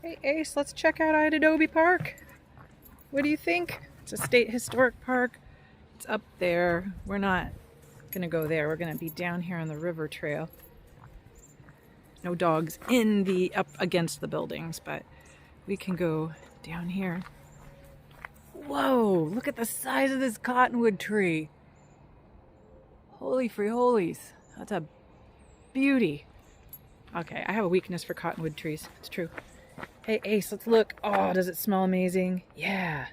Hey Ace, let's check out Adobe Park. What do you think? It's a state historic park. It's up there. We're not gonna go there. We're gonna be down here on the river trail. No dogs in the up against the buildings, but we can go down here. Whoa, look at the size of this cottonwood tree. Holy FriJoLes. That's a beauty. Okay, I have a weakness for cottonwood trees. It's true. Hey Ace, let's look. Oh, does it smell amazing? Yeah.